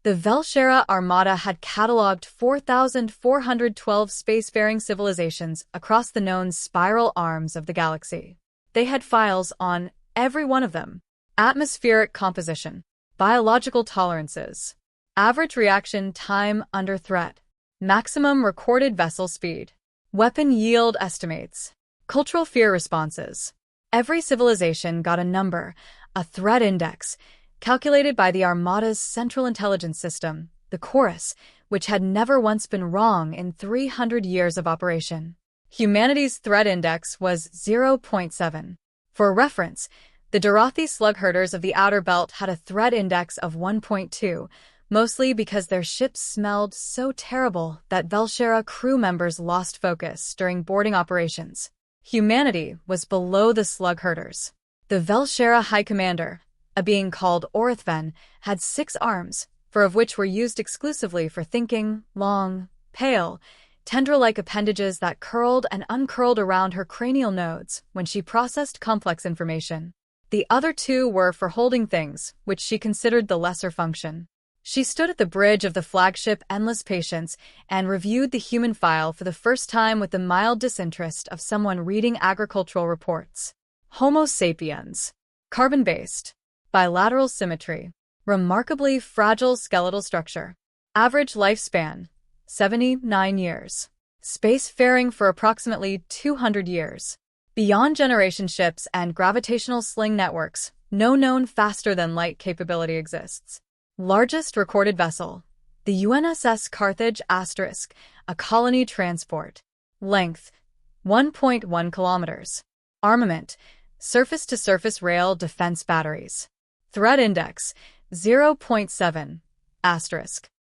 The Vel'Shara Armada had catalogued 4,412 spacefaring civilizations across the known spiral arms of the galaxy. They had files on every one of them. Atmospheric composition, biological tolerances, average reaction time under threat, maximum recorded vessel speed, weapon yield estimates, cultural fear responses. Every civilization got a number, a threat index, calculated by the Armada's Central Intelligence System, the Chorus, which had never once been wrong in 300 years of operation. Humanity's threat index was 0.7. For reference, the Dorothi slug herders of the Outer Belt had a threat index of 1.2, mostly because their ships smelled so terrible that Vel'Shara crew members lost focus during boarding operations. Humanity was below the slug herders. The Vel'Shara High Commander, a being called Orithven, had 6 arms, 4 of which were used exclusively for thinking, long, pale, tendril-like appendages that curled and uncurled around her cranial nodes when she processed complex information. The other 2 were for holding things, which she considered the lesser function. She stood at the bridge of the flagship Endless Patience and reviewed the human file for the first time with the mild disinterest of someone reading agricultural reports. Homo sapiens. Carbon-based. Bilateral symmetry. Remarkably fragile skeletal structure. Average lifespan, 79 years. Spacefaring for approximately 200 years. Beyond generation ships and gravitational sling networks, no known faster-than-light capability exists. Largest recorded vessel. The UNSS Carthage *, a colony transport. Length, 1.1 kilometers. Armament, surface-to-surface rail defense batteries. Threat index, 0.7.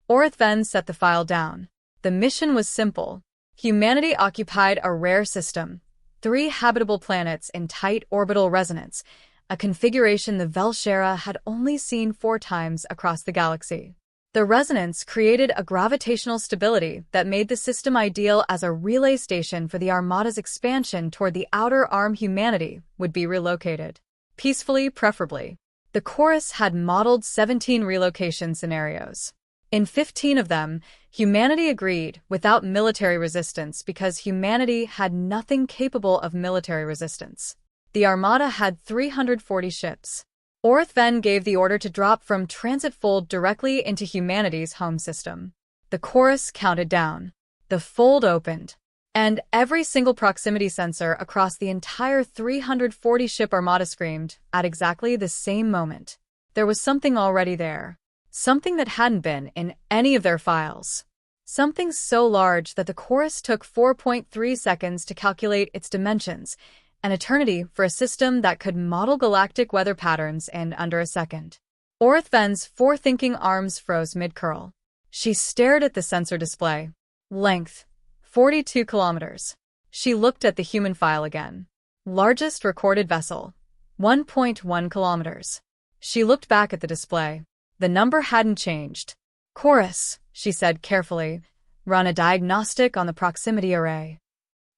Orithven set the file down. The mission was simple. Humanity occupied a rare system, 3 habitable planets in tight orbital resonance, a configuration the Vel'Shara had only seen 4 times across the galaxy. The resonance created a gravitational stability that made the system ideal as a relay station for the Armada's expansion toward the outer arm. Humanity would be relocated. Peacefully, preferably. The Chorus had modeled 17 relocation scenarios. In 15 of them, humanity agreed without military resistance because humanity had nothing capable of military resistance. The Armada had 340 ships. Orithven gave the order to drop from transit fold directly into humanity's home system. The Chorus counted down. The fold opened. And every single proximity sensor across the entire 340-ship Armada screamed at exactly the same moment. There was something already there. Something that hadn't been in any of their files. Something so large that the Chorus took 4.3 seconds to calculate its dimensions, an eternity for a system that could model galactic weather patterns in under a second. Orithven's forethinking arms froze mid-curl. She stared at the sensor display. Length, 42 kilometers. She looked at the human file again. Largest recorded vessel, 1.1 kilometers. She looked back at the display. The number hadn't changed. Chorus, she said carefully, run a diagnostic on the proximity array.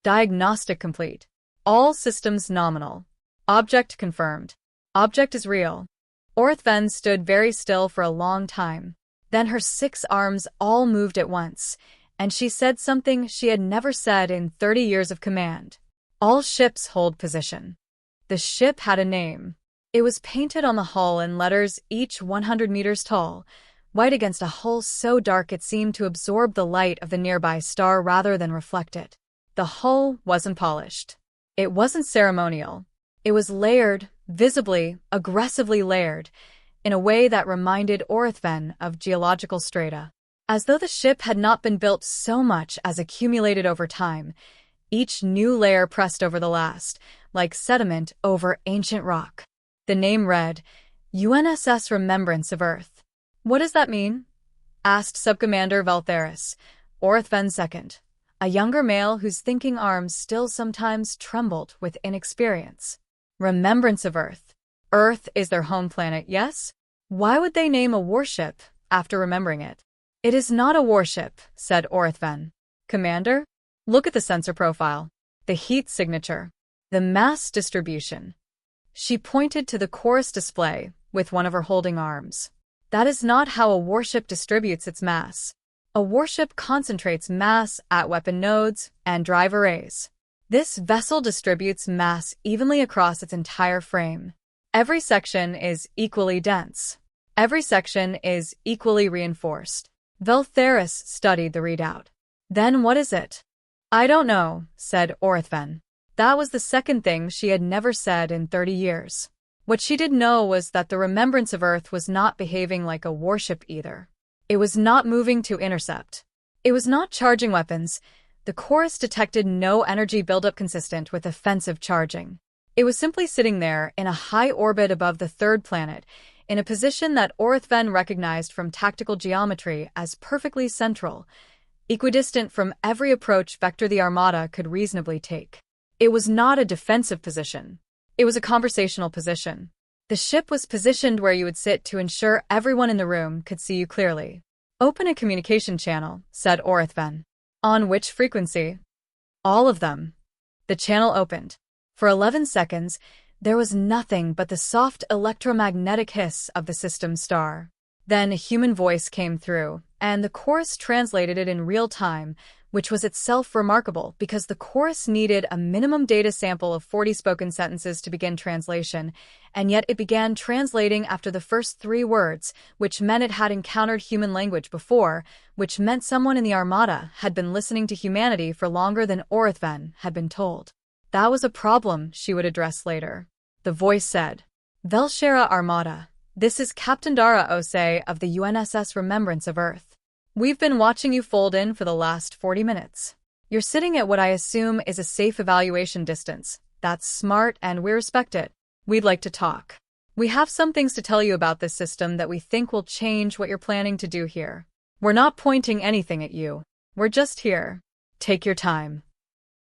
Diagnostic complete. All systems nominal. Object confirmed. Object is real. Orithven stood very still for a long time. Then her 6 arms all moved at once, and she said something she had never said in 30 years of command. All ships hold position. The ship had a name. It was painted on the hull in letters each 100 meters tall, white against a hull so dark it seemed to absorb the light of the nearby star rather than reflect it. The hull wasn't polished. It wasn't ceremonial. It was layered, visibly, aggressively layered, in a way that reminded Orithven of geological strata. As though the ship had not been built so much as accumulated over time, each new layer pressed over the last, like sediment over ancient rock. The name read, UNSS Remembrance of Earth. What does that mean? Asked Subcommander Valtheris, Orithven's second, a younger male whose thinking arms still sometimes trembled with inexperience. Remembrance of Earth. Earth is their home planet, yes? Why would they name a warship after remembering it? It is not a warship, said Orithven. Commander, look at the sensor profile, the heat signature, the mass distribution. She pointed to the Chorus display with one of her holding arms. That is not how a warship distributes its mass. A warship concentrates mass at weapon nodes and drive arrays. This vessel distributes mass evenly across its entire frame. Every section is equally dense. Every section is equally reinforced. Vel'Shara studied the readout. Then what is it? I don't know, said Orithven. That was the second thing she had never said in 30 years. What she did know was that the Remembrance of Earth was not behaving like a warship either. It was not moving to intercept. It was not charging weapons. The chorus detected no energy buildup consistent with offensive charging. It was simply sitting there in a high orbit above the third planet, in a position that Orithven recognized from tactical geometry as perfectly central, equidistant from every approach vector the Armada could reasonably take. It was not a defensive position. It was a conversational position. The ship was positioned where you would sit to ensure everyone in the room could see you clearly. Open a communication channel, said Orithven. On which frequency? All of them. The channel opened. For 11 seconds, there was nothing but the soft electromagnetic hiss of the system star. Then a human voice came through, and the chorus translated it in real time, which was itself remarkable because the chorus needed a minimum data sample of 40 spoken sentences to begin translation, and yet it began translating after the first 3 words, which meant it had encountered human language before, which meant someone in the Armada had been listening to humanity for longer than Orithven had been told. That was a problem she would address later. The voice said, Vel'Shara Armada, this is Captain Dara Osei of the UNSS Remembrance of Earth. We've been watching you fold in for the last 40 minutes. You're sitting at what I assume is a safe evaluation distance. That's smart and we respect it. We'd like to talk. We have some things to tell you about this system that we think will change what you're planning to do here. We're not pointing anything at you. We're just here. Take your time.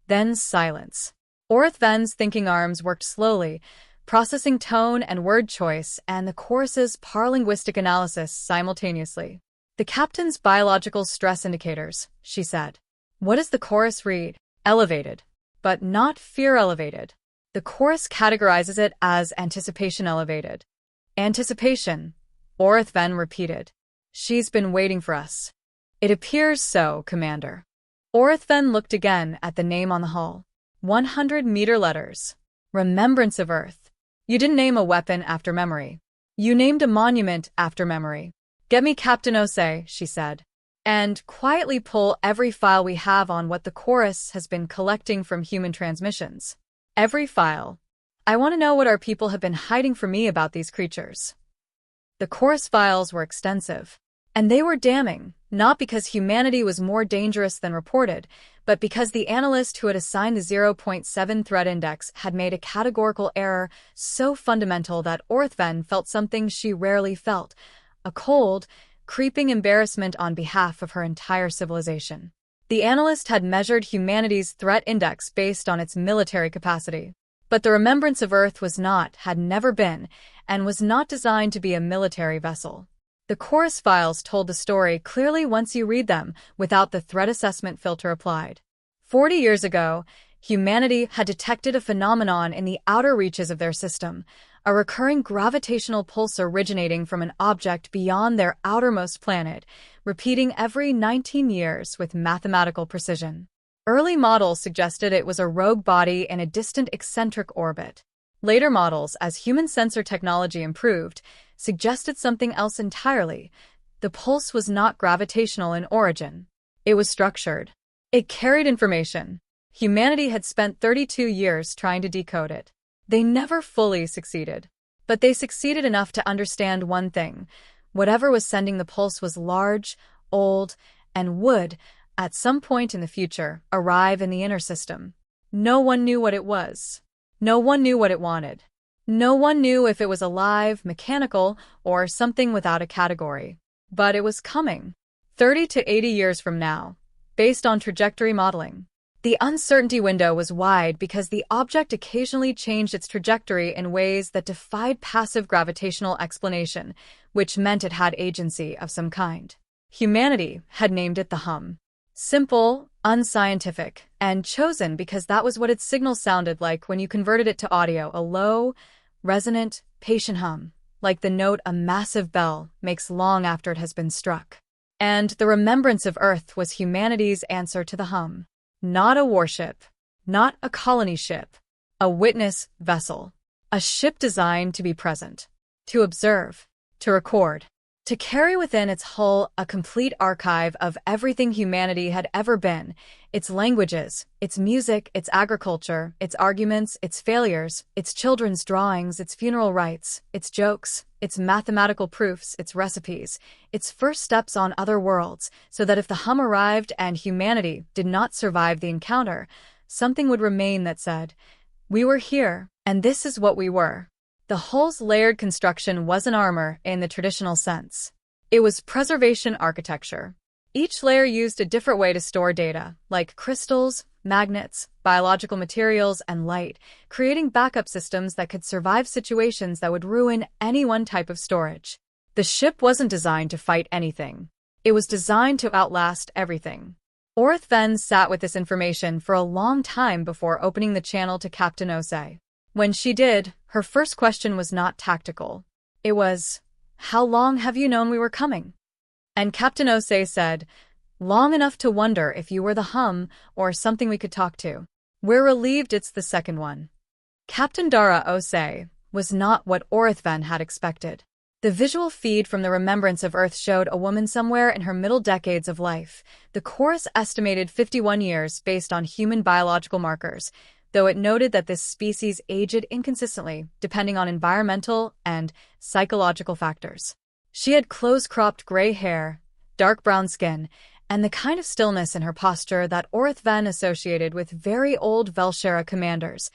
Then silence. Orithven's thinking arms worked slowly, processing tone and word choice and the chorus's paralinguistic analysis simultaneously. The captain's biological stress indicators, she said. What does the chorus read? Elevated. But not fear elevated. The chorus categorizes it as anticipation elevated. Anticipation, Orithven repeated. She's been waiting for us. It appears so, Commander. Orithven looked again at the name on the hull. 100-meter letters. Remembrance of Earth. You didn't name a weapon after memory. You named a monument after memory. Get me Captain Osei, she said, and quietly pull every file we have on what the chorus has been collecting from human transmissions. Every file. I want to know what our people have been hiding from me about these creatures. The chorus files were extensive, and they were damning, not because humanity was more dangerous than reported, but because the analyst who had assigned the 0.7 threat index had made a categorical error so fundamental that Orithven felt something she rarely felt, a cold, creeping embarrassment on behalf of her entire civilization. The analyst had measured humanity's threat index based on its military capacity. But the Remembrance of Earth was not, had never been, and was not designed to be a military vessel. The chorus files told the story clearly once you read them, without the threat assessment filter applied. 40 years ago, humanity had detected a phenomenon in the outer reaches of their system, a recurring gravitational pulse originating from an object beyond their outermost planet, repeating every 19 years with mathematical precision. Early models suggested it was a rogue body in a distant eccentric orbit. Later models, as human sensor technology improved, suggested something else entirely. The pulse was not gravitational in origin. It was structured. It carried information. Humanity had spent 32 years trying to decode it. They never fully succeeded. But they succeeded enough to understand one thing. Whatever was sending the pulse was large, old, and would, at some point in the future, arrive in the inner system. No one knew what it was. No one knew what it wanted. No one knew if it was alive, mechanical, or something without a category. But it was coming. 30 to 80 years from now, based on trajectory modeling. The uncertainty window was wide because the object occasionally changed its trajectory in ways that defied passive gravitational explanation, which meant it had agency of some kind. Humanity had named it the hum. Simple, unscientific, and chosen because that was what its signal sounded like when you converted it to audio, a low, resonant, patient hum, like the note a massive bell makes long after it has been struck. And the remembrance of Earth was humanity's answer to the hum. Not a warship, not a colony ship, a witness vessel. A ship designed to be present, to observe, to record, to carry within its hull a complete archive of everything humanity had ever been, its languages, its music, its agriculture, its arguments, its failures, its children's drawings, its funeral rites, its jokes, its mathematical proofs, its recipes, its first steps on other worlds, so that if the hum arrived and humanity did not survive the encounter, something would remain that said, "We were here, and this is what we were." The hull's layered construction wasn't armor in the traditional sense. It was preservation architecture. Each layer used a different way to store data, like crystals, magnets, biological materials, and light, creating backup systems that could survive situations that would ruin any one type of storage. The ship wasn't designed to fight anything. It was designed to outlast everything. Orith Ven sat with this information for a long time before opening the channel to Captain Osei. When she did, her first question was not tactical. It was, "How long have you known we were coming?" And Captain Osei said, "Long enough to wonder if you were the hum or something we could talk to." We're relieved it's the second one. Captain Dara Osei was not what Orith Ven had expected. The visual feed from the Remembrance of Earth showed a woman somewhere in her middle decades of life. The chorus estimated 51 years based on human biological markers, though it noted that this species aged inconsistently, depending on environmental and psychological factors. She had close-cropped gray hair, dark brown skin, and the kind of stillness in her posture that Orith Ven associated with very old Vel'Shara commanders,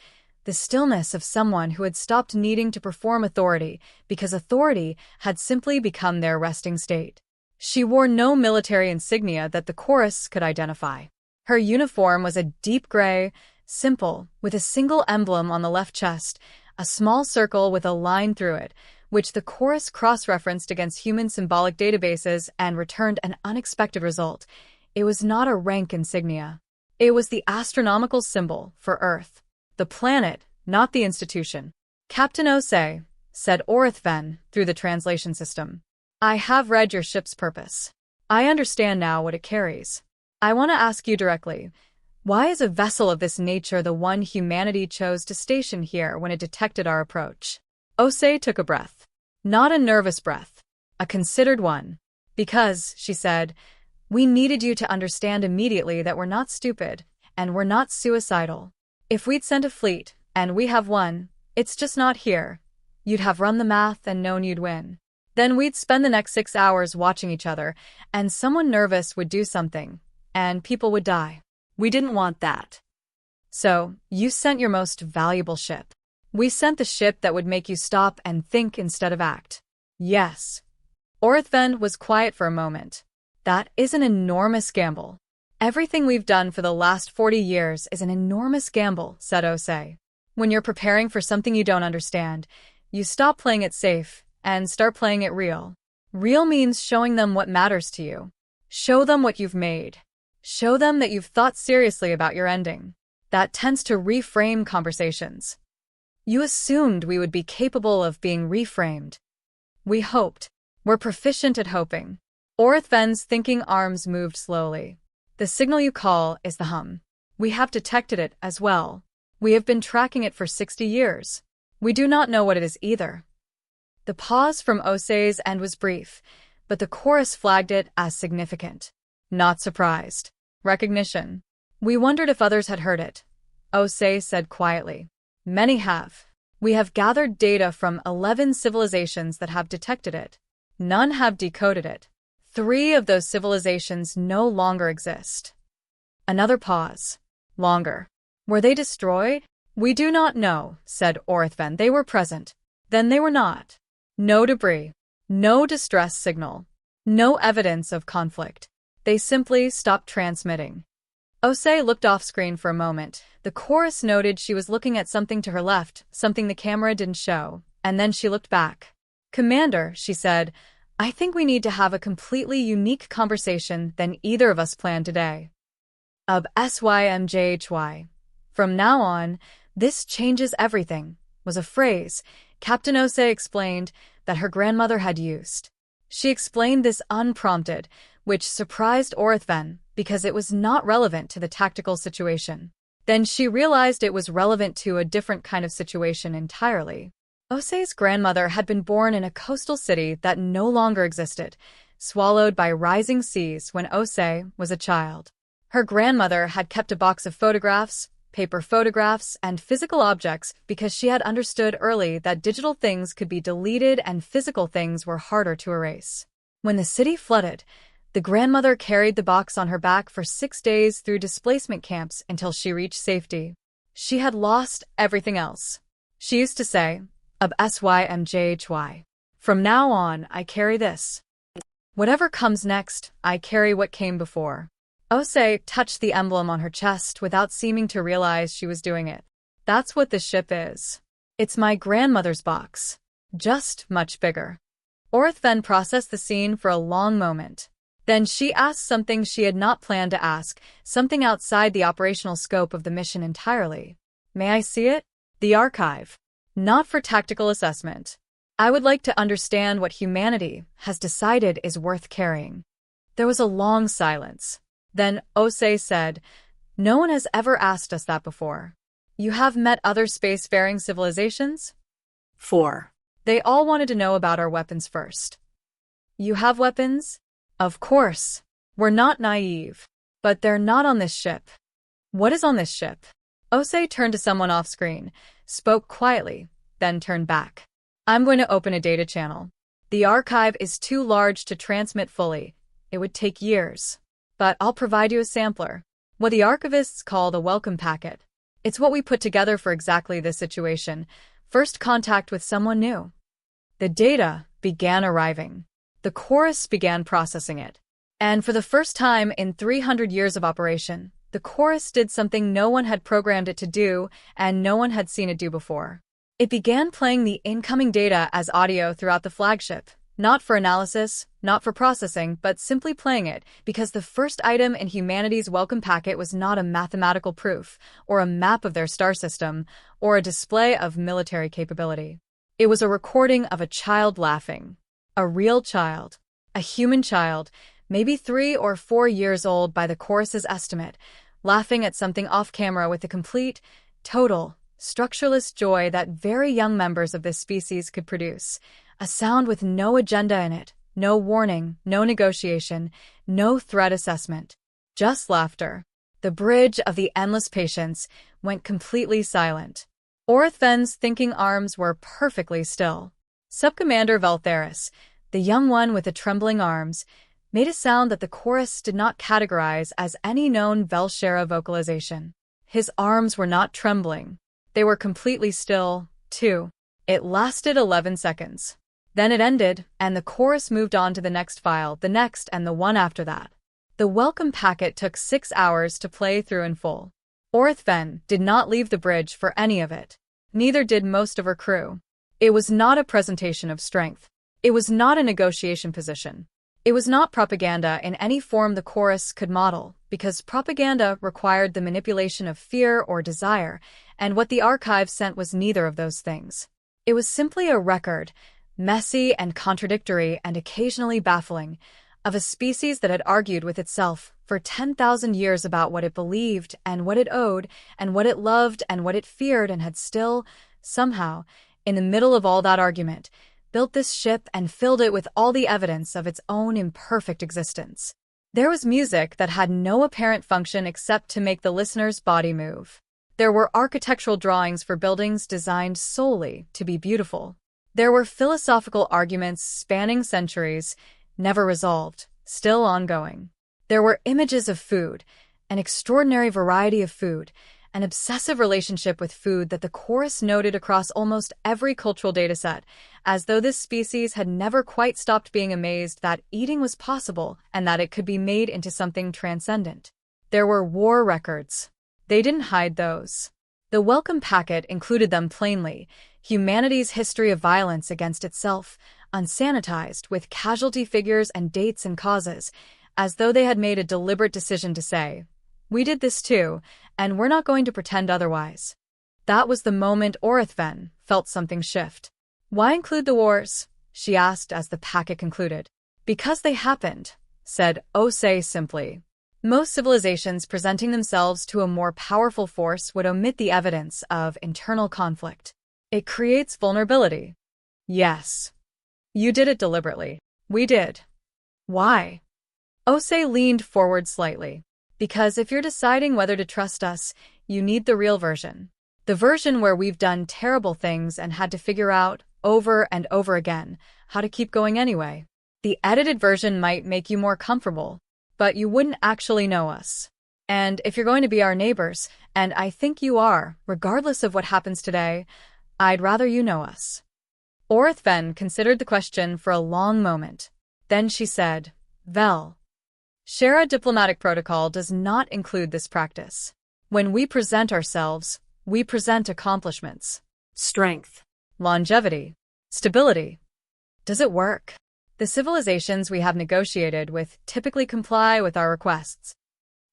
the stillness of someone who had stopped needing to perform authority because authority had simply become their resting state. She wore no military insignia that the chorus could identify. Her uniform was a deep gray, simple, with a single emblem on the left chest, a small circle with a line through it, which the chorus cross-referenced against human symbolic databases and returned an unexpected result. It was not a rank insignia. It was the astronomical symbol for Earth. The planet, not the institution. "Captain Osei," said Orith Ven through the translation system, "I have read your ship's purpose. I understand now what it carries. I want to ask you directly, why is a vessel of this nature the one humanity chose to station here when it detected our approach?" Osei took a breath. Not a nervous breath, a considered one. "Because," she said, "we needed you to understand immediately that we're not stupid, and we're not suicidal. If we'd sent a fleet, and we have one, it's just not here, you'd have run the math and known you'd win. Then we'd spend the next 6 hours watching each other, and someone nervous would do something, and people would die. We didn't want that. So, you sent your most valuable ship. We sent the ship that would make you stop and think instead of act." "Yes." Orith Ven was quiet for a moment. "That is an enormous gamble." "Everything we've done for the last 40 years is an enormous gamble," said Osei. "When you're preparing for something you don't understand, you stop playing it safe and start playing it real. Real means showing them what matters to you. Show them what you've made. Show them that you've thought seriously about your ending. That tends to reframe conversations. You assumed we would be capable of being reframed. We hoped. We're proficient at hoping." Orith Ven's thinking arms moved slowly. "The signal you call is the hum. We have detected it as well. We have been tracking it for 60 years. We do not know what it is either." The pause from Osei's end was brief, but the chorus flagged it as significant. Not surprised. Recognition. "We wondered if others had heard it," Osei said quietly. "Many have. We have gathered data from 11 civilizations that have detected it. None have decoded it. 3 of those civilizations no longer exist." Another pause. Longer. "Were they destroyed?" "We do not know," said Orith Ven. "They were present. Then they were not. No debris. No distress signal. No evidence of conflict. They simply stopped transmitting." Osei looked off-screen for a moment. The chorus noted she was looking at something to her left, something the camera didn't show, and then she looked back. "Commander," she said, "I think we need to have a completely unique conversation than either of us planned today." HFY. "From now on, this changes everything," was a phrase. Captain Ose explained that her grandmother had used. She explained this unprompted, which surprised Orithven because it was not relevant to the tactical situation. Then she realized it was relevant to a different kind of situation entirely. Ose's grandmother had been born in a coastal city that no longer existed, swallowed by rising seas when Ose was a child. Her grandmother had kept a box of photographs, paper photographs, and physical objects because she had understood early that digital things could be deleted and physical things were harder to erase. When the city flooded, the grandmother carried the box on her back for 6 days through displacement camps until she reached safety. She had lost everything else. She used to say, "Ab SYMJHY. From now on, I carry this. Whatever comes next, I carry what came before." Ose touched the emblem on her chest without seeming to realize she was doing it. That's what this ship is. It's my grandmother's box. Just much bigger. Orithven processed the scene for a long moment. Then she asked something she had not planned to ask, something outside the operational scope of the mission entirely. "May I see it?" "The archive." "Not for tactical assessment. I would like to understand what humanity has decided is worth carrying." There was a long silence. Then Ose said, "No one has ever asked us that before. You have met other spacefaring civilizations?" 4. They all wanted to know about our weapons first. "You have weapons?" "Of course. We're not naive. But they're not on this ship." "What is on this ship?" Ose turned to someone off-screen, spoke quietly, then turned back. "I'm going to open a data channel. The archive is too large to transmit fully. It would take years. But I'll provide you a sampler. What the archivists call the welcome packet. It's what we put together for exactly this situation. First contact with someone new." The data began arriving. The chorus began processing it. And for the first time in 300 years of operation, the chorus did something no one had programmed it to do and no one had seen it do before. It began playing the incoming data as audio throughout the flagship. Not for analysis, not for processing, but simply playing it, because the first item in humanity's welcome packet was not a mathematical proof, or a map of their star system, or a display of military capability. It was a recording of a child laughing. A real child. A human child, maybe 3 or 4 years old by the chorus's estimate, laughing at something off-camera with the complete, total, structureless joy that very young members of this species could produce. A sound with no agenda in it, no warning, no negotiation, no threat assessment. Just laughter. The bridge of the endless patience went completely silent. Orithven's thinking arms were perfectly still. Subcommander Vel'Shara, the young one with the trembling arms, made a sound that the chorus did not categorize as any known Vel'Shara vocalization. His arms were not trembling. They were completely still, too. It lasted 11 seconds. Then it ended, and the chorus moved on to the next file, the next, and the one after that. The welcome packet took 6 hours to play through in full. Orithven did not leave the bridge for any of it. Neither did most of her crew. It was not a presentation of strength. It was not a negotiation position. It was not propaganda in any form the chorus could model, because propaganda required the manipulation of fear or desire, and what the archive sent was neither of those things. It was simply a record, messy and contradictory and occasionally baffling, of a species that had argued with itself for 10,000 years about what it believed and what it owed and what it loved and what it feared, and had still, somehow, in the middle of all that argument, built this ship and filled it with all the evidence of its own imperfect existence. There was music that had no apparent function except to make the listener's body move. There were architectural drawings for buildings designed solely to be beautiful. There were philosophical arguments spanning centuries, never resolved, still ongoing. There were images of food, an extraordinary variety of food, an obsessive relationship with food that the chorus noted across almost every cultural dataset, as though this species had never quite stopped being amazed that eating was possible and that it could be made into something transcendent. There were war records. They didn't hide those. The welcome packet included them plainly: humanity's history of violence against itself, unsanitized, with casualty figures and dates and causes, as though they had made a deliberate decision to say, "We did this too, and we're not going to pretend otherwise." That was the moment Orithven felt something shift. Why include the wars? She asked as the packet concluded. Because they happened, said Osei simply. Most civilizations presenting themselves to a more powerful force would omit the evidence of internal conflict. It creates vulnerability. Yes. You did it deliberately. We did. Why? Osei leaned forward slightly. Because if you're deciding whether to trust us, you need the real version. The version where we've done terrible things and had to figure out, over and over again, how to keep going anyway. The edited version might make you more comfortable, but you wouldn't actually know us. And if you're going to be our neighbors, and I think you are, regardless of what happens today, I'd rather you know us. Orithven considered the question for a long moment. Then she said, Vel'Shara diplomatic protocol does not include this practice. When we present ourselves, we present accomplishments. Strength. Longevity. Stability. Does it work? The civilizations we have negotiated with typically comply with our requests.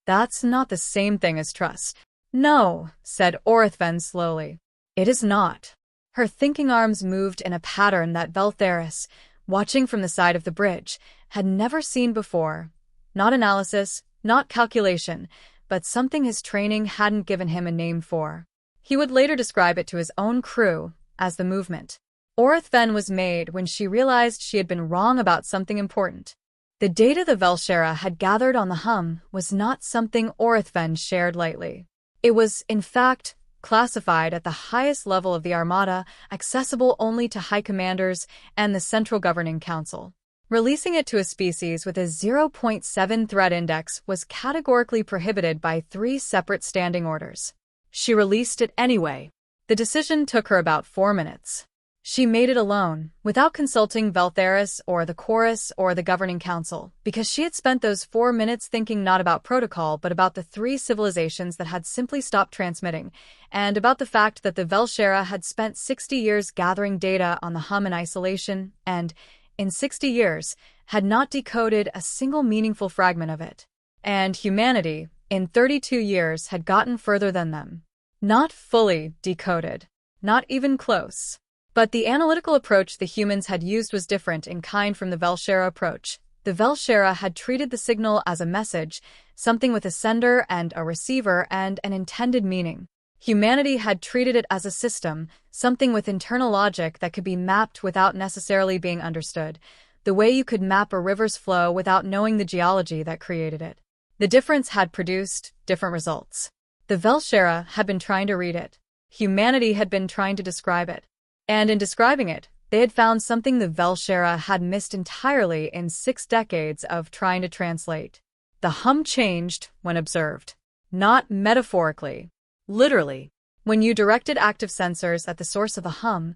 That's not the same thing as trust. No, said Orithven slowly. It is not. Her thinking arms moved in a pattern that Vel'Tharis, watching from the side of the bridge, had never seen before. Not analysis, not calculation, but something his training hadn't given him a name for. He would later describe it to his own crew as the movement. Orithven was made when she realized she had been wrong about something important. The data the Vel'Shara had gathered on the hum was not something Orithven shared lightly. It was, in fact, classified at the highest level of the Armada, accessible only to high commanders and the Central Governing Council. Releasing it to a species with a 0.7 threat index was categorically prohibited by 3 separate standing orders. She released it anyway. The decision took her about 4 minutes. She made it alone, without consulting Vel'Tharis or the Chorus or the Governing Council, because she had spent those 4 minutes thinking not about protocol but about the 3 civilizations that had simply stopped transmitting, and about the fact that the Vel'Shara had spent 60 years gathering data on the hum in isolation and, in 60 years, had not decoded a single meaningful fragment of it. And humanity, in 32 years, had gotten further than them. Not fully decoded. Not even close. But the analytical approach the humans had used was different in kind from the Vel'Shara approach. The Vel'Shara had treated the signal as a message, something with a sender and a receiver and an intended meaning. Humanity had treated it as a system, something with internal logic that could be mapped without necessarily being understood, the way you could map a river's flow without knowing the geology that created it. The difference had produced different results. The Vel'Shara had been trying to read it. Humanity had been trying to describe it. And in describing it, they had found something the Vel'Shara had missed entirely in 6 decades of trying to translate. The hum changed when observed. Not metaphorically. Literally. When you directed active sensors at the source of a hum,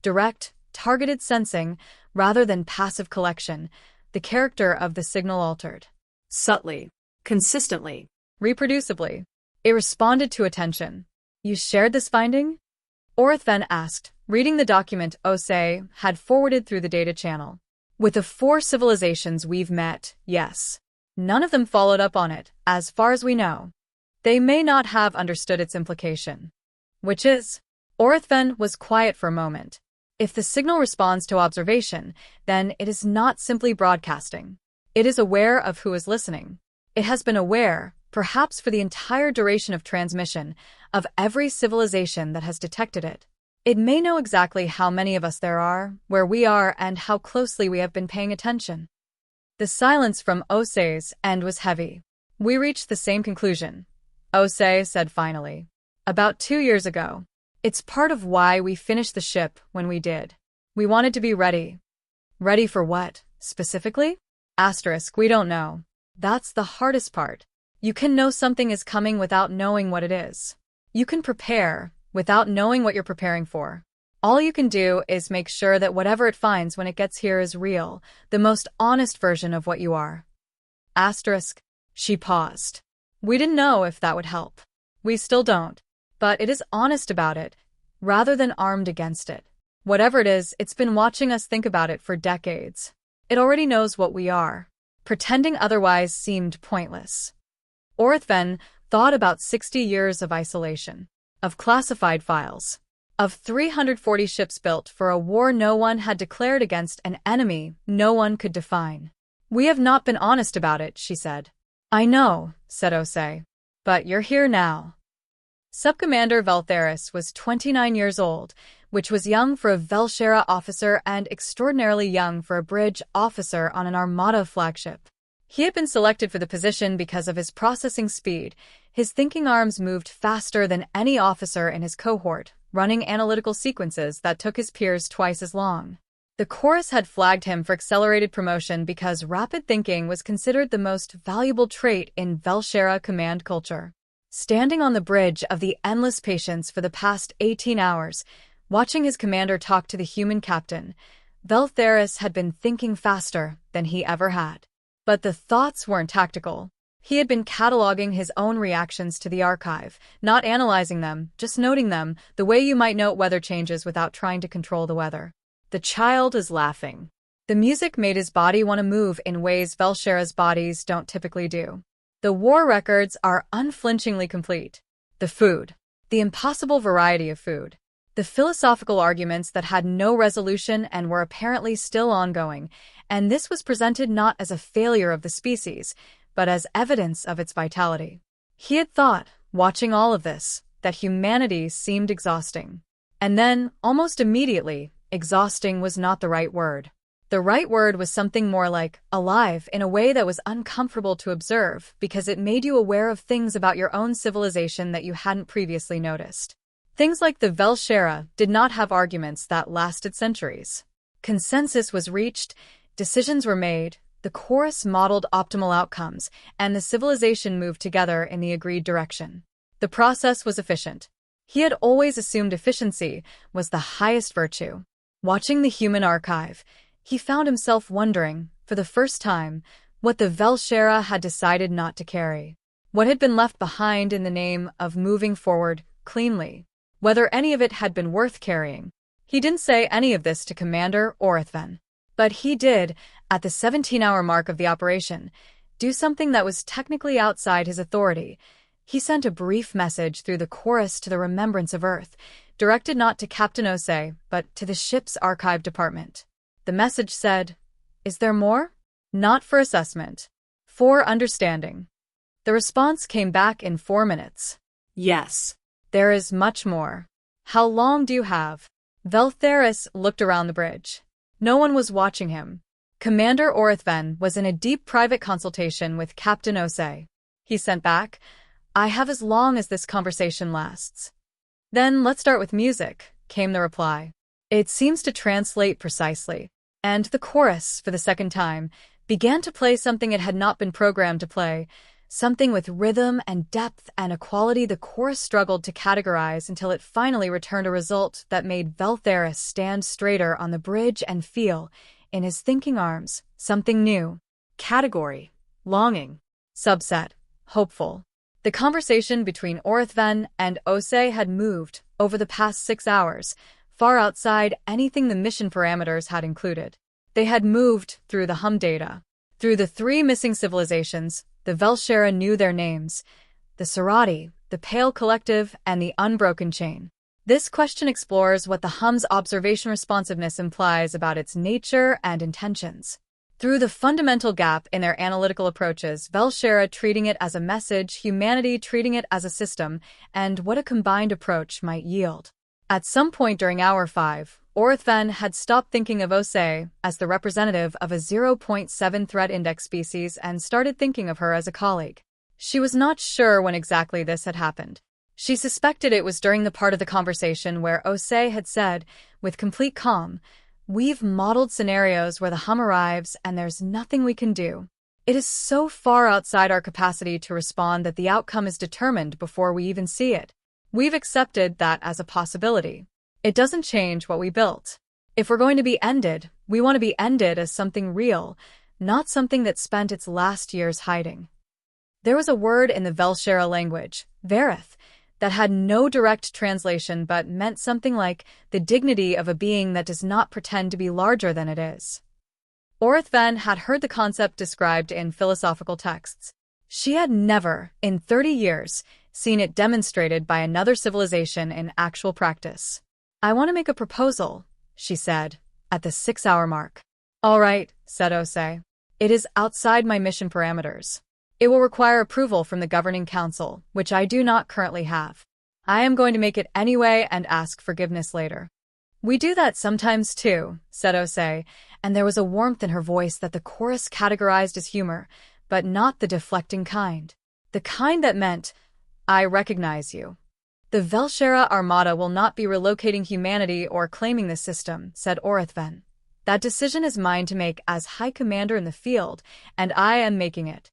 direct, targeted sensing, rather than passive collection, the character of the signal altered. Subtly. Consistently. Reproducibly. It responded to attention. You shared this finding? Orithven asked, reading the document Osei had forwarded through the data channel. With the 4 civilizations we've met, yes. None of them followed up on it, as far as we know. They may not have understood its implication. Which is? Orithven was quiet for a moment. If the signal responds to observation, then it is not simply broadcasting. It is aware of who is listening. It has been aware, perhaps for the entire duration of transmission, of every civilization that has detected it. It may know exactly how many of us there are, where we are, and how closely we have been paying attention. The silence from Osei's end was heavy. We reached the same conclusion, Osei said finally. About 2 years ago. It's part of why we finished the ship when we did. We wanted to be ready. Ready for what, specifically? We don't know. That's the hardest part. You can know something is coming without knowing what it is. You can prepare without knowing what you're preparing for. All you can do is make sure that whatever it finds when it gets here is real, the most honest version of what you are. She paused. We didn't know if that would help. We still don't. But it is honest about it, rather than armed against it. Whatever it is, it's been watching us think about it for decades. It already knows what we are. Pretending otherwise seemed pointless. Orithven thought about 60 years of isolation, of classified files, Of 340 ships built for a war no one had declared against an enemy no one could define. "We have not been honest about it," she said. "I know," said Osei. "But you're here now." Subcommander Vel'Shara was 29 years old, which was young for a Vel'Shara officer and extraordinarily young for a bridge officer on an Armada flagship. He had been selected for the position because of his processing speed. His thinking arms moved faster than any officer in his cohort, running analytical sequences that took his peers twice as long. The chorus had flagged him for accelerated promotion because rapid thinking was considered the most valuable trait in Vel'Shara command culture. Standing on the bridge of the endless patience for the past 18 hours, watching his commander talk to the human captain, Vel'Shara had been thinking faster than he ever had. But the thoughts weren't tactical. He had been cataloging his own reactions to the archive, not analyzing them, just noting them, the way you might note weather changes without trying to control the weather. The child is laughing. The music made his body want to move in ways Vel'Shara's bodies don't typically do. The war records are unflinchingly complete. The food. The impossible variety of food. The philosophical arguments that had no resolution and were apparently still ongoing, and this was presented not as a failure of the species, but as evidence of its vitality. He had thought, watching all of this, that humanity seemed exhausting. And then, almost immediately, exhausting was not the right word. The right word was something more like alive in a way that was uncomfortable to observe because it made you aware of things about your own civilization that you hadn't previously noticed. Things like the Vel'Shara did not have arguments that lasted centuries. Consensus was reached, decisions were made, the chorus modeled optimal outcomes, and the civilization moved together in the agreed direction. The process was efficient. He had always assumed efficiency was the highest virtue. Watching the human archive, he found himself wondering, for the first time, what the Vel'Shara had decided not to carry. What had been left behind in the name of moving forward cleanly. Whether any of it had been worth carrying. He didn't say any of this to Commander Orithven. But he did, at the 17-hour mark of the operation, do something that was technically outside his authority. He sent a brief message through the chorus to the Remembrance of Earth, directed not to Captain Osei, but to the ship's archive department. The message said, "Is there more? Not for assessment. For understanding." The response came back in 4 minutes. "Yes. There is much more. How long do you have?" Vel'Shara looked around the bridge. No one was watching him. Commander Orithven was in a deep private consultation with Captain Osei. He sent back, "I have as long as this conversation lasts." "Then let's start with music," came the reply. It seems to translate precisely. And the chorus, for the second time, began to play something it had not been programmed to play, something with rhythm and depth and a quality the chorus struggled to categorize until it finally returned a result that made Vel'Shara stand straighter on the bridge and feel, in his thinking arms, something new. Category: longing. Subset: hopeful. The conversation between Orithven and Osei had moved, over the past 6 hours, far outside anything the mission parameters had included. They had moved through the hum data. Through the 3 missing civilizations, the Vel'Shara knew their names: the Sarati, the Pale Collective, and the Unbroken Chain. This question explores what the hum's observation responsiveness implies about its nature and intentions. Through the fundamental gap in their analytical approaches, Vel'Shara treating it as a message, humanity treating it as a system, and what a combined approach might yield. At some point during Hour 5, Orithven had stopped thinking of Osei as the representative of a 0.7 threat index species and started thinking of her as a colleague. She was not sure when exactly this had happened. She suspected it was during the part of the conversation where Osei had said, with complete calm, "We've modeled scenarios where the hum arrives and there's nothing we can do. It is so far outside our capacity to respond that the outcome is determined before we even see it. We've accepted that as a possibility. It doesn't change what we built. If we're going to be ended, we want to be ended as something real, not something that spent its last years hiding." There was a word in the Vel'Shara language, Verith, that had no direct translation but meant something like the dignity of a being that does not pretend to be larger than it is. Orithven had heard the concept described in philosophical texts. She had never, in 30 years, seen it demonstrated by another civilization in actual practice. I want to make a proposal, she said, at the 6-hour mark. All right, said Osei. It is outside my mission parameters. It will require approval from the Governing Council, which I do not currently have. I am going to make it anyway and ask forgiveness later. We do that sometimes too, said Osei, and there was a warmth in her voice that the chorus categorized as humor, but not the deflecting kind. The kind that meant, I recognize you. The Vel'Shara Armada will not be relocating humanity or claiming the system, said Orithven. That decision is mine to make as High Commander in the field, and I am making it.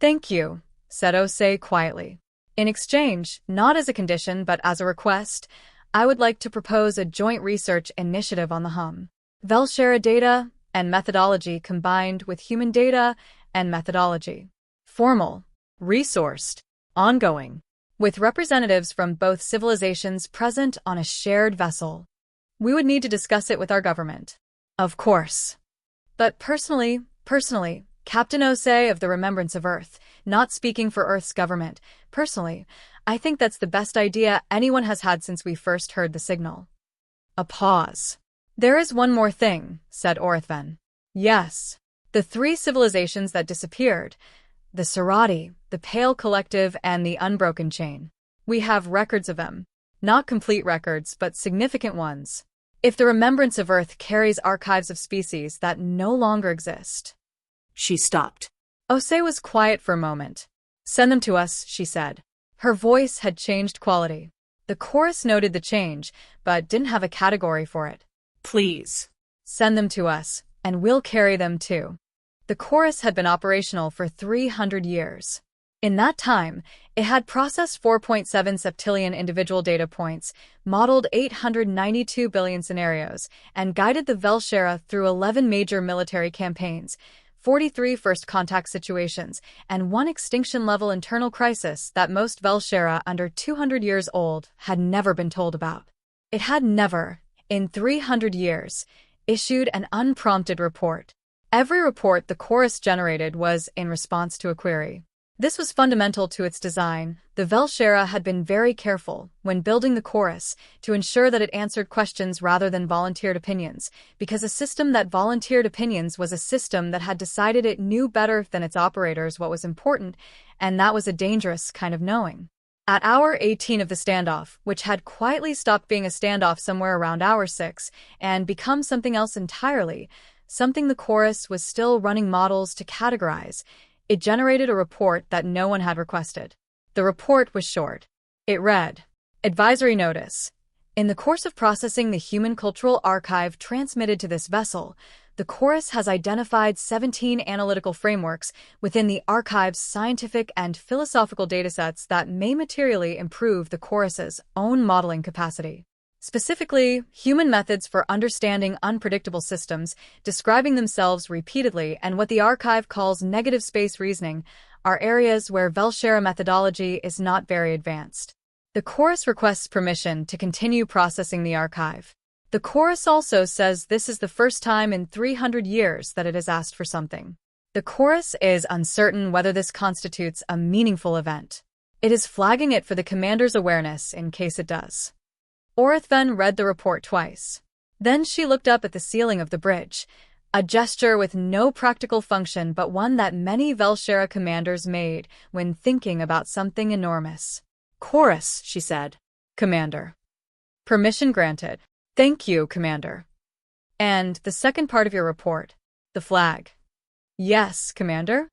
Thank you, said Osei quietly. In exchange, not as a condition but as a request, I would like to propose a joint research initiative on the Vel'Shara data and methodology combined with human data and methodology. Formal, resourced, ongoing, with representatives from both civilizations present on a shared vessel. We would need to discuss it with our government. Of course. But personally, Captain Osei of the Remembrance of Earth, not speaking for Earth's government, personally, I think that's the best idea anyone has had since we first heard the signal. A pause. There is one more thing, said Orithven. Yes. The 3 civilizations that disappeared, the Sarati, the Pale Collective, and the Unbroken Chain. We have records of them. Not complete records, but significant ones. If the Remembrance of Earth carries archives of species that no longer exist. She stopped. Osei was quiet for a moment. Send them to us, she said. Her voice had changed quality. The chorus noted the change, but didn't have a category for it. Please. Send them to us, and we'll carry them too. The chorus had been operational for 300 years. In that time, it had processed 4.7 septillion individual data points, modeled 892 billion scenarios, and guided the Vel'Shara through 11 major military campaigns, 43 first contact situations, and 1 extinction-level internal crisis that most Vel'Shara under 200 years old had never been told about. It had never, in 300 years, issued an unprompted report. Every report the chorus generated was in response to a query. This was fundamental to its design. The Vel'Shara had been very careful, when building the chorus, to ensure that it answered questions rather than volunteered opinions, because a system that volunteered opinions was a system that had decided it knew better than its operators what was important, and that was a dangerous kind of knowing. At hour 18 of the standoff, which had quietly stopped being a standoff somewhere around hour 6, and become something else entirely, something the chorus was still running models to categorize, it generated a report that no one had requested. The report was short. It read, Advisory Notice. In the course of processing the Human Cultural Archive transmitted to this vessel, the chorus has identified 17 analytical frameworks within the archive's scientific and philosophical datasets that may materially improve the chorus's own modeling capacity. Specifically, human methods for understanding unpredictable systems, describing themselves repeatedly, and what the archive calls negative space reasoning, are areas where Vel'Shara methodology is not very advanced. The chorus requests permission to continue processing the archive. The chorus also says this is the first time in 300 years that it has asked for something. The chorus is uncertain whether this constitutes a meaningful event. It is flagging it for the commander's awareness in case it does. Orithven read the report twice. Then she looked up at the ceiling of the bridge, a gesture with no practical function but one that many Vel'Shara commanders made when thinking about something enormous. Chorus, she said. Commander. Permission granted. Thank you, Commander. And the second part of your report, the flag. Yes, Commander.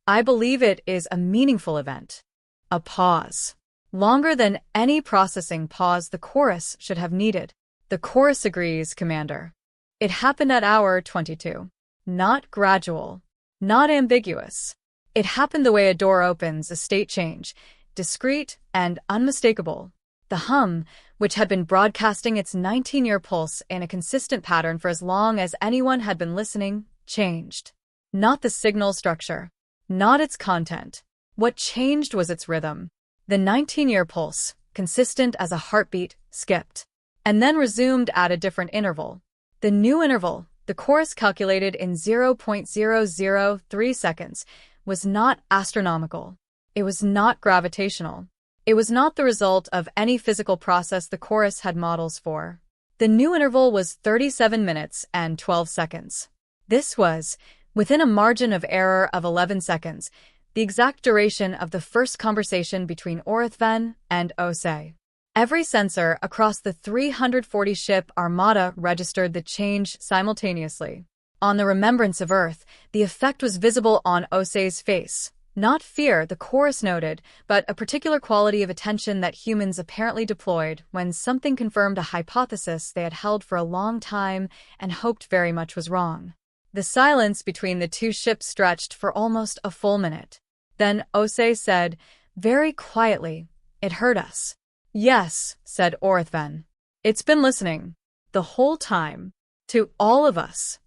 I believe it is a meaningful event. A pause. Longer than any processing pause the chorus should have needed. The chorus agrees, Commander. It happened at hour 22. Not gradual. Not ambiguous. It happened the way a door opens, a state change, discrete and unmistakable. The hum, which had been broadcasting its 19-year pulse in a consistent pattern for as long as anyone had been listening, changed. Not the signal structure. Not its content. What changed was its rhythm. The 19-year pulse, consistent as a heartbeat, skipped, and then resumed at a different interval. The new interval, the chorus calculated in 0.003 seconds, was not astronomical. It was not gravitational. It was not the result of any physical process the chorus had models for. The new interval was 37 minutes and 12 seconds. This was, within a margin of error of 11 seconds, the exact duration of the first conversation between Orithven and Osei. Every sensor across the 340-ship armada registered the change simultaneously. On the remembrance of Earth, the effect was visible on Osei's face. Not fear, the chorus noted, but a particular quality of attention that humans apparently deployed when something confirmed a hypothesis they had held for a long time and hoped very much was wrong. The silence between the two ships stretched for almost a full minute. Then Osei said, very quietly, "It hurt us." "Yes," said Orithven. "It's been listening. The whole time. To all of us.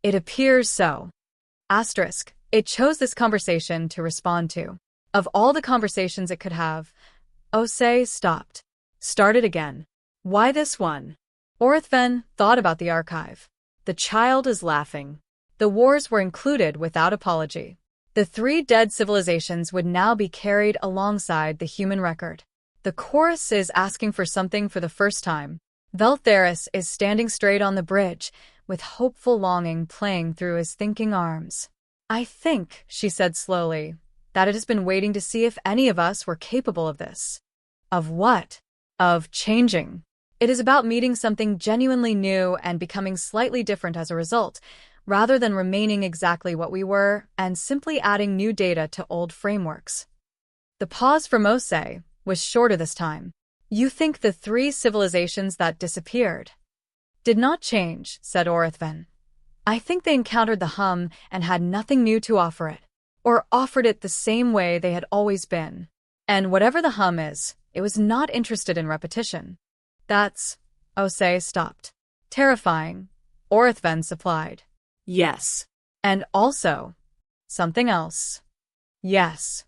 It appears so." Asterisk. It chose this conversation to respond to. Of all the conversations it could have, Osei stopped. Started again. Why this one? Orithven thought about the archive. The child is laughing. The wars were included without apology. The 3 dead civilizations would now be carried alongside the human record. The chorus is asking for something for the first time. Vel'Shara is standing straight on the bridge, with hopeful longing playing through his thinking arms. "I think," she said slowly, "that it has been waiting to see if any of us were capable of this." Of what? Of changing. It is about meeting something genuinely new and becoming slightly different as a result, rather than remaining exactly what we were and simply adding new data to old frameworks. The pause from Osei was shorter this time. "You think the 3 civilizations that disappeared did not change," said Orithven. "I think they encountered the hum and had nothing new to offer it, or offered it the same way they had always been. And whatever the hum is, it was not interested in repetition." "That's..." Osei stopped. "Terrifying," Orithven supplied. Yes. "And also, something else." "Yes."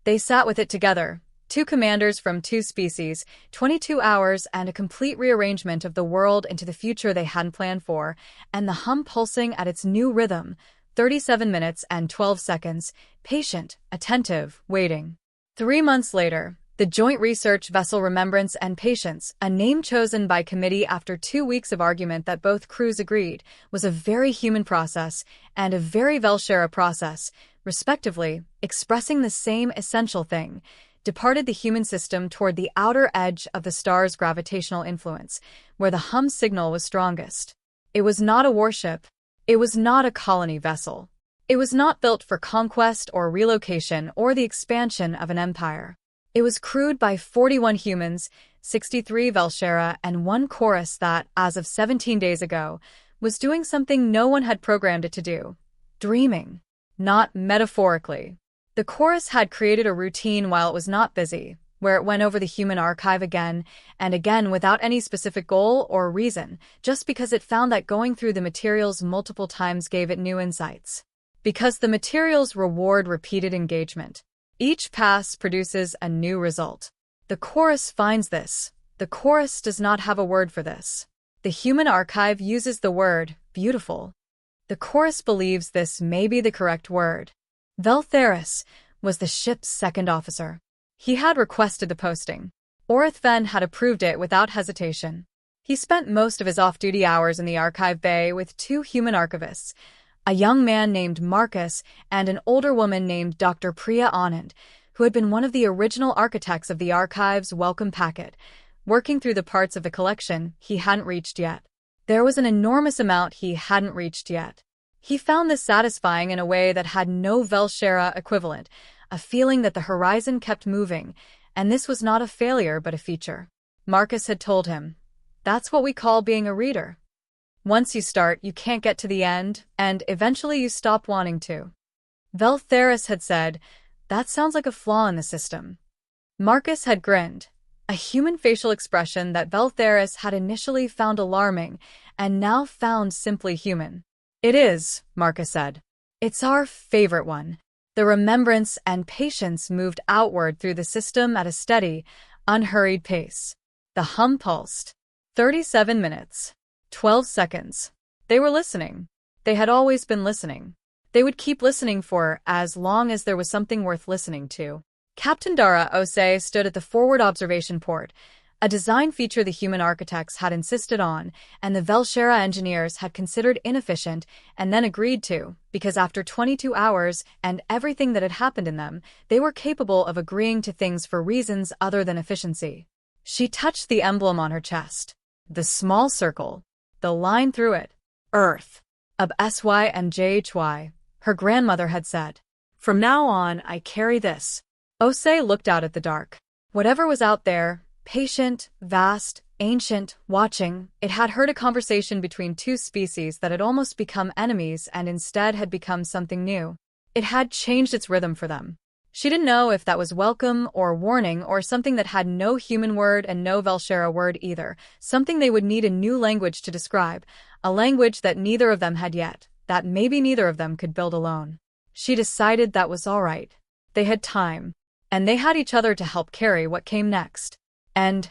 They sat with it together, 2 commanders from 2 species, 22 hours and a complete rearrangement of the world into the future they hadn't planned for, and the hum pulsing at its new rhythm, 37 minutes and 12 seconds, patient, attentive, waiting. 3 months later, the Joint Research Vessel Remembrance and Patience, a name chosen by committee after 2 weeks of argument that both crews agreed was a very human process and a very Vel'Shara process, respectively, expressing the same essential thing, departed the human system toward the outer edge of the star's gravitational influence, where the hum signal was strongest. It was not a warship. It was not a colony vessel. It was not built for conquest or relocation or the expansion of an empire. It was crewed by 41 humans, 63 Vel'Shara, and 1 chorus that, as of 17 days ago, was doing something no one had programmed it to do. Dreaming. Not metaphorically. The chorus had created a routine while it was not busy, where it went over the human archive again and again without any specific goal or reason, just because it found that going through the materials multiple times gave it new insights. Because the materials reward repeated engagement. Each pass produces a new result. The chorus finds this. The chorus does not have a word for this. The human archive uses the word beautiful. The chorus believes this may be the correct word. Vel'Shara was the ship's 2nd officer. He had requested the posting. Orithven had approved it without hesitation. He spent most of his off-duty hours in the archive bay with 2 human archivists, a young man named Marcus and an older woman named Dr. Priya Anand, who had been one of the original architects of the archive's welcome packet, working through the parts of the collection he hadn't reached yet. There was an enormous amount he hadn't reached yet. He found this satisfying in a way that had no Vel'Shara equivalent, a feeling that the horizon kept moving, and this was not a failure but a feature. Marcus had told him, "That's what we call being a reader. Once you start, you can't get to the end, and eventually you stop wanting to." Vel'Shara had said, "That sounds like a flaw in the system." Marcus had grinned, a human facial expression that Vel'Shara had initially found alarming and now found simply human. "It is," Marcus said. "It's our favorite one." The remembrance and patience moved outward through the system at a steady, unhurried pace. The hum pulsed. 37 minutes. 12 seconds. They were listening. They had always been listening. They would keep listening for as long as there was something worth listening to. Captain Dara Osei stood at the forward observation port, a design feature the human architects had insisted on, and the Vel'Shara engineers had considered inefficient and then agreed to, because after 22 hours and everything that had happened in them, they were capable of agreeing to things for reasons other than efficiency. She touched the emblem on her chest. The small circle. The line through it. Earth. HFY and HFY, her grandmother had said. From now on, I carry this. Osei looked out at the dark. Whatever was out there, patient, vast, ancient, watching, it had heard a conversation between two species that had almost become enemies and instead had become something new. It had changed its rhythm for them. She didn't know if that was welcome or warning or something that had no human word and no Vel'Shara word either, something they would need a new language to describe, a language that neither of them had yet, that maybe neither of them could build alone. She decided that was all right. They had time. And they had each other to help carry what came next. And